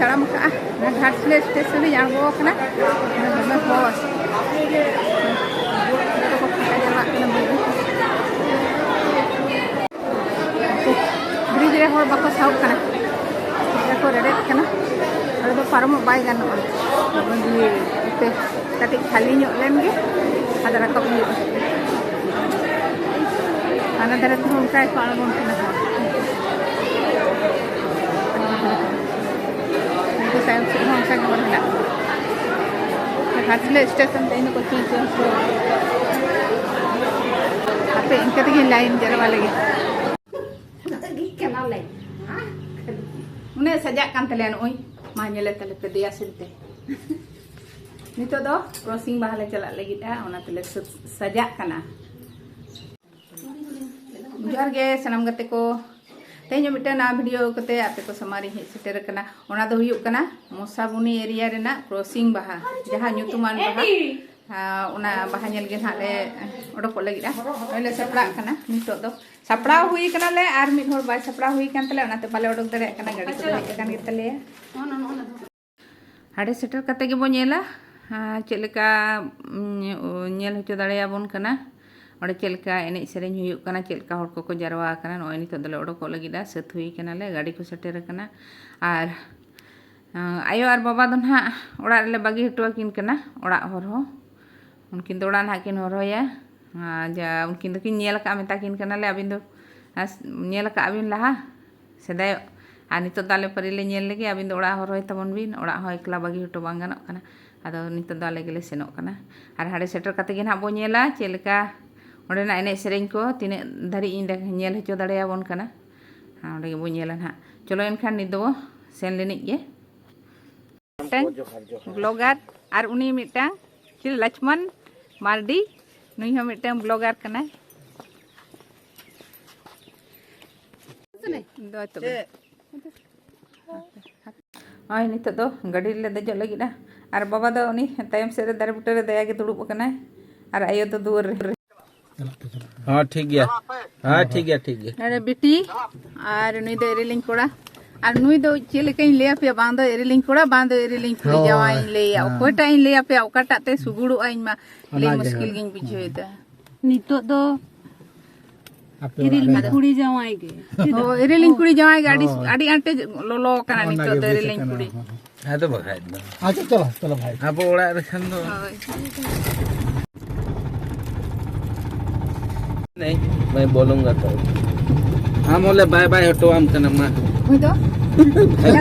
taram ka na Hansda station ri yang go kana na hos ko ka jala kana bridge re hor bako sauk kana ko rede kana ado param bai ganoa di te katik khali nyok len ge ada rakap nyok ana dara tu kai ko algon kana itu saya hong sang ko na Hansda station te ino ko chin ape inka tegi line jara wala ge Mune sajak kan talian oi ma nyele tale pe dia sinte nito do crossing Baha le chalak lagi da ona tele sajak kana Jaher ge sanam gate ko teño mitana video kate ape ko samari he seter kana ona do huyuk kana Mosabuni area rena crossing Baha jaha nyutuman Baha ona Baha nyel ge hale odok lagi da ole sapra kana nito do sapra hui kana le ar mid hor bai sapra hui kan tale ona te pale odok dare kana gadi ko hej kan gitale hade seter kate ge bo nyela cheleka nyel hocho dare abon kana ᱚᱸᱰᱮ ᱪᱮᱞᱠᱟ ᱮᱱᱮᱡ ᱥᱮᱨᱮᱧ ᱦᱩᱭᱩᱜ ᱠᱟᱱᱟ ᱪᱮᱞᱠᱟ ᱦᱚᱲ ᱠᱚᱠᱚ ᱡᱟᱨᱣᱟ ᱟᱠᱟᱱᱟ ᱱᱚᱜᱼᱚᱭ ᱱᱤᱛᱚᱜ ᱫᱚᱞᱮ ᱚᱰᱚᱠᱚᱜ ᱞᱟᱹᱜᱤᱫᱟ ᱥᱟᱹᱛ ᱦᱩᱭ ᱠᱟᱱᱟᱞᱮ ᱜᱟᱹᱰᱤ ᱠᱚ ᱥᱮᱴᱮᱨ ᱟᱠᱟᱱᱟ ᱟᱨ ᱟᱭᱳ ᱟᱨ ᱵᱟᱵᱟ ᱫᱚ ᱱᱟᱦᱟᱜ ᱚᱲᱟᱜ ᱨᱮᱞᱮ ᱵᱟᱹᱜᱤ ᱦᱚᱴᱚ ᱟᱹᱠᱤᱱ ᱠᱟᱱᱟ ᱚᱲᱟᱜ ᱦᱚᱲ ᱦᱚᱸ ᱩᱱᱠᱤᱱ ᱫᱚ ᱚᱲᱟᱜ ᱱᱟᱦᱟᱜ ᱠᱤᱱ ᱦᱚᱨᱦᱚᱭᱟ ᱡᱟ ᱩᱱᱠᱤᱱ ᱫᱚᱠᱤᱱ ᱧᱮᱞ ᱟᱠᱟᱫ ᱢᱮᱛᱟᱠᱤᱱ ᱠᱟᱱᱟᱞᱮ ᱟᱹᱵᱤᱱ ᱫᱚ ᱧᱮᱞ ᱟᱠᱟᱫ ᱵᱤᱱ ᱞᱟᱦᱟ ᱥᱮᱫᱟᱭ ᱟᱨ ᱱᱤᱛᱚᱜ ᱫᱚ ᱟᱞᱮ ᱯᱟᱹᱨᱤ ᱞᱮ ᱧᱮᱞ ᱞᱮᱜᱮ ᱟᱹᱵᱤᱱ ᱫᱚ ᱚᱲᱟᱜ ᱦᱚᱨᱦᱚᱭ ᱛᱟᱵᱚᱱ ᱵᱤᱱ ᱚᱲᱟᱜ ᱦᱚᱸ ᱮᱠᱞᱟ ᱵᱟᱹᱜᱤ ᱦᱚᱴᱚ ᱵᱟᱝ ᱜᱟᱱᱚᱜ ᱠᱟᱱᱟ ᱟᱫᱚ ᱱᱤᱛᱚᱜ ᱫᱚ ᱟᱞᱮ ᱜᱮᱞᱮ ᱥᱮᱱᱚᱜ ᱠᱟᱱᱟ ᱟᱨ ᱦᱟᱸᱰᱮ ᱥᱮᱴᱮᱨ ᱠᱟᱛᱮ ᱜᱮ ᱱᱟᱦᱟᱜ ᱵᱚ ᱧᱮᱞᱟ ᱪᱮᱫ ᱞᱮᱠᱟ ᱚᱸᱰᱮᱱᱟᱜ ᱮᱱᱮᱡ ᱥᱮᱨᱮᱧ ko ᱛᱤᱱᱟᱹᱜ ᱫᱷᱟᱹᱨᱤᱡ ᱤᱧ ᱧᱮᱞ ᱦᱚᱪᱚ ᱫᱟᱲᱮᱭᱟᱵᱚᱱ ᱠᱟᱱᱟ ᱚᱸᱰᱮ ᱜᱮᱵᱚ ᱧᱮᱞᱟ ᱱᱟᱦᱟᱜ ᱪᱚᱞᱚ ᱮᱱᱠᱷᱟᱱ ᱱᱤᱛ ᱫᱚ ᱥᱮᱱ ᱞᱮᱱᱤᱡ ᱜᱮ ᱢᱤᱫᱴᱟᱝ ᱵᱞᱚᱜᱟᱨ ᱟᱨ ᱩᱱᱤ ᱢᱤᱫᱴᱟᱝ ᱪᱤᱞ ᱞᱚᱪᱷᱢᱚᱱ ᱢᱟᱨᱰᱤ ᱱᱩᱭ ᱦᱚᱸ ᱢᱤᱫᱴᱟᱝ ᱵᱞᱚᱜᱟᱨ ᱠᱟᱱᱟᱭ ᱫᱚ ᱛᱚᱵᱮ ᱟᱭ ᱱᱤᱛᱚᱜ ᱫᱚ ᱜᱟᱹᱰᱤ ᱨᱮᱞᱮ ᱫᱮᱡᱚᱜ ᱞᱟᱹᱜᱤᱫᱼᱟ ᱟᱨ ᱵᱟᱵᱟ ᱫᱚ ᱩᱱᱤ ᱛᱟᱭᱚᱢ ᱥᱮᱫ ᱨᱮ ᱫᱟᱨᱮ ᱵᱩᱴᱟᱹ ᱨᱮ ᱫᱟᱭᱟ ᱜᱮ ᱫᱩᱲᱩᱵ ᱟᱠᱟᱱᱟᱭ ᱟᱨ ᱟᱭᱳ ᱫᱚ ᱫᱩᱣᱟᱹᱨ ᱨᱮ हाँ ठीक है ठीक है अरे बेटी और नुई दो एरेलिंग कोड़ा और नुई दो चेले कहीं ले पे बांधो एरेलिंग कोड़ा बांधो एरेलिंग कुड़ी जवाई ले आओ कोटा इन ले पे ओकाटा ते सुगुड़ो आइन मा ले मुश्किल गिन बुझेता नितो दो एरेलिंग कुड़ी जवाई गे ओ एरेलिंग कुड़ी जवाई गाड़ी आडी आंटे लोलो कना नितो दो एरेलिंग कुड़ी हां तो बखाय अच्छा चलो भाई अब ओड़ा रखन दो नहीं मैं बोलूंगा तो हम बोले बाय बाय हटो हम कना मा हुई तो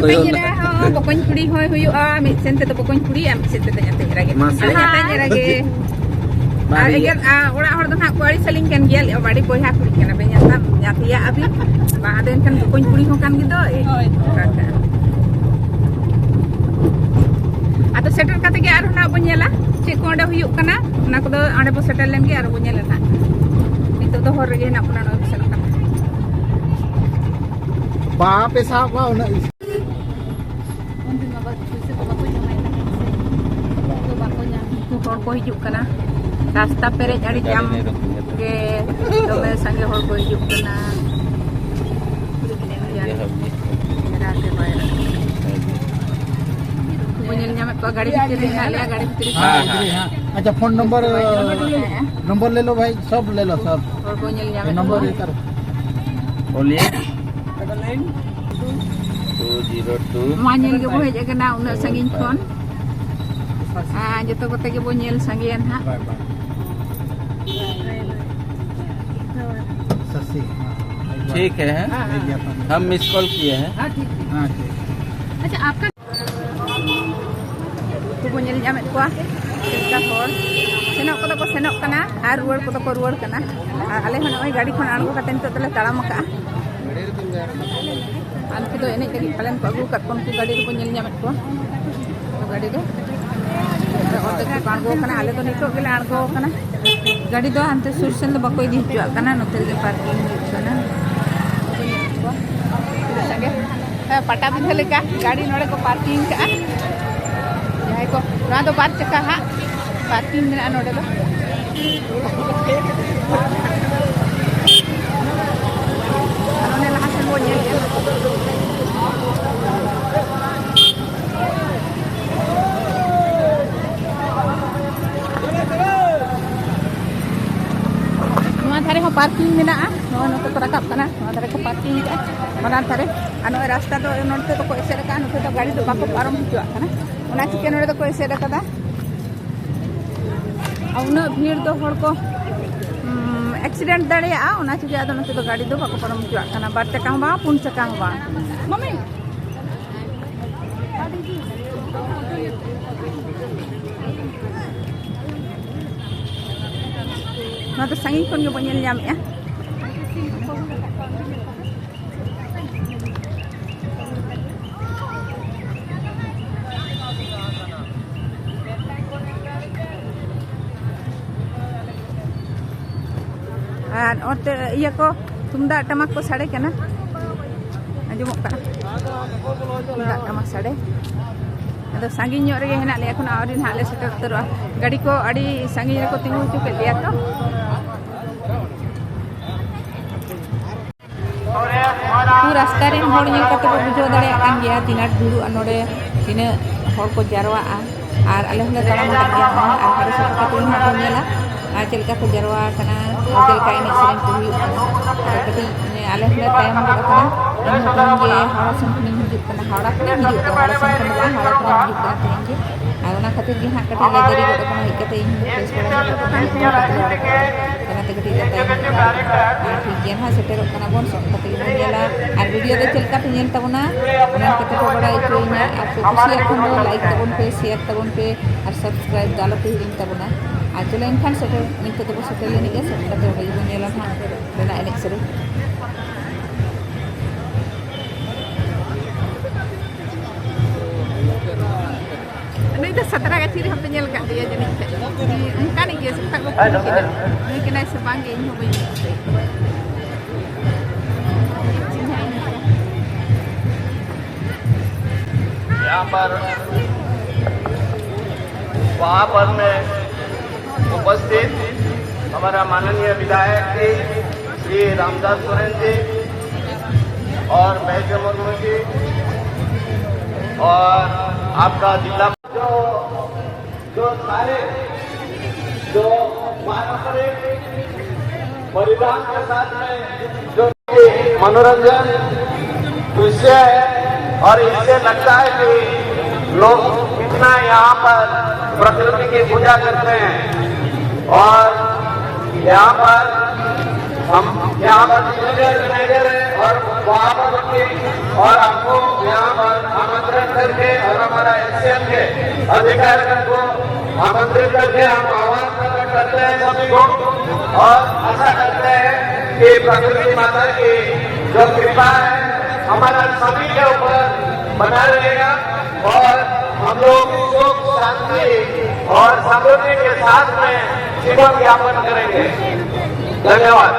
कहीं रे हां बकोन कुड़ी होय हुयुआ मिद सेनते तो बकोन कुड़ी am सेनते तो nyate rage nyate rage agar ora hor do na kuari saling kan gel badi boyha kuड़ी kana be nyata nyatia abi ba aden kan bokon kuड़ी hon kan gido hoy kaka ato setter kate ge aru na bo nyela che ko onde huyuk kana na ko do ande bo setter len ge aru bo nyela na nito do hor rege na puna no bisa kana Baha pe sahab wa na unti ma ba se ko ba ko nyamai na to ba ko nyam tu hor ko hijuk kana rasta perej ari jam ge dome sange hor ko hijuk kana punya nyamai ko गाड़ी भीतर में ना लिया गाड़ी भीतर हां अच्छा phone number ले लो भाई सब ले लो सब और को nyel nyamai नंबर कर बोलिए 202 nyel ge bo hej kana una sangin kon joto kote ge bo nyel sangian ha ससी ठीक है हम मिस कॉल किए हैं हां ठीक अच्छा आपका tu bo nyel nyamai ko ka hor senok ko ko senok kana ar ruwar ko ko ruwar kana ale hon oi gadi khon ango katen to tele taram ka anki do enek lagi palen ko agu kat kon ku gadi ko nyel nyamai ko gadi do orte ko ango kana ale do nitok gele ango kana gadi do ante sursen do bakoi di hiju kana notel ge parking kana sange pata bindhale ka gadi node ko parking ka jahai ko na do bar chaka ha parking mena node do anone laha sen bo nyel parking mena no no to rakap kana no dare ko parking ka mana tare ano rasta do nonte to ko esera ka no to gari do bako parom hijua kana ona chike nore do ko esera kada auna bhir do hor ko accident dare a ona chike ado nonte to gari do bako parom hijua kana bar chaka ba pun chaka ba mami nah terus sangin kon yo nyel nyam ya orte iya ko tumda tamak ko sade kana ajumok kana tumda tamak sade ado sangin nyok rege henak le ekhon awrin hale seter terwa gadi ko adi sangin re ko tingu chu ke liya to tu rasta re hor nyel kate ko bujo dare akan gya tinat dulu anode tina hor ko jarwa ar ale hole taram gya ar harus ko tu ha ko nyela chilka ko jarwa kana chilka ini sering ko hu kati ale hole tayam ko kana ini ge harasan ni hidup kana harak ni hidup harasan kana ba harak ni hidup kana tenge adona khatir ge ha kati le dari ko kana ikate ini face kana te kati ta ठीक है हां shutter kana bon sok kati nyela ar video de chilka pe nyel tabona ona kate ko bada ichoi ar kusi akhon do like tabon pe share tabon pe ar subscribe dalo pe hiring tabona ajula inkan seter ninte to seter ni ge seter kate video nyela ha dana enek seru ini dah setara kecil ham penyel kat dia jadi kan ini sempat ko ini kena sebangi ini hobi यहाँ पर वहाँ पर में उपस्थित हमारा माननीय विधायक जी श्री रामदास सेरेंज जी और बैजमन जी और आपका जिला जो सारे जो पारंपरिक परिधान के साथ में जो मनोरंजन दृश्य है और इससे लगता है कि लोग कितना यहाँ पर प्रकृति की पूजा करते हैं और यहाँ पर हम यहाँ पर मैनेजर है और वहाँ पर और आपको यहाँ पर आमंत्रण करके और हमारा एसएम के अधिकारियों को आमंत्रित करके हम आह्वान प्रकट करते हैं सभी को और आशा करते हैं कि प्रकृति माता की जो कृपा है हमारा सभी के ऊपर बना रहेगा और हम लोग सुख शांति और समृद्धि के साथ में जीवन यापन करेंगे। धन्यवाद।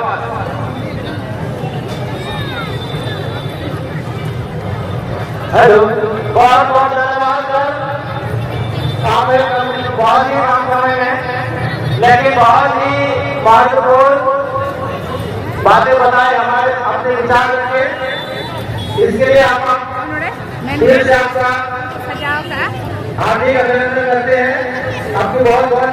हेलो, बहुत बहुत धन्यवाद सर। बहुत ही कम समय में लेकिन बहुत ही महत्वपूर्ण बातें बताए हमारे अपने विचार रखे इसके लिए आप फिर से आपका हार्दिक अभिनंदन करते हैं आपको बहुत बहुत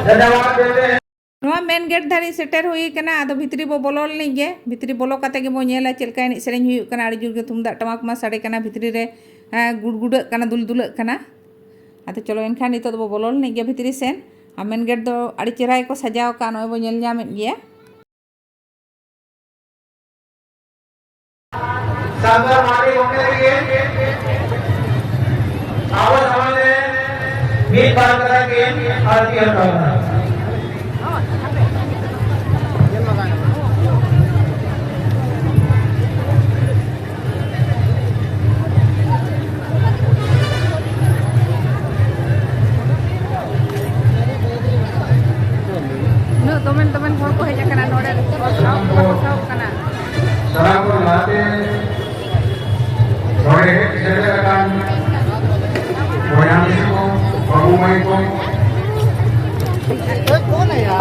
धन्यवाद देते हैं नोआ मेन गेट धारी सेटर हुई कना आदो भितरी बो बोलोल नहीं भितरी बोलो कते के बो नेला चलका एने सेरेंज हुई कना आड़ी जुर के तुमदा टमाक मा साडे कना भितरी रे गुड़ कना दुल दुल कना आते चलो एनखान नितो बो बोलोल नहीं भितरी सेन आ मेन गेट दो आड़ी चेहरा को सजाव का नोय बो नेल ᱧᱟᱢᱮᱫ ᱜᱮᱭᱟ सागर मारी होने लगे आवाज हमारे मीट बार करेंगे आरती हटाना no teman-teman hor ko heja kana nore ko saw kana salam hormati sore silakan Boyang itu, Bahu Maiko. Kau mana ya?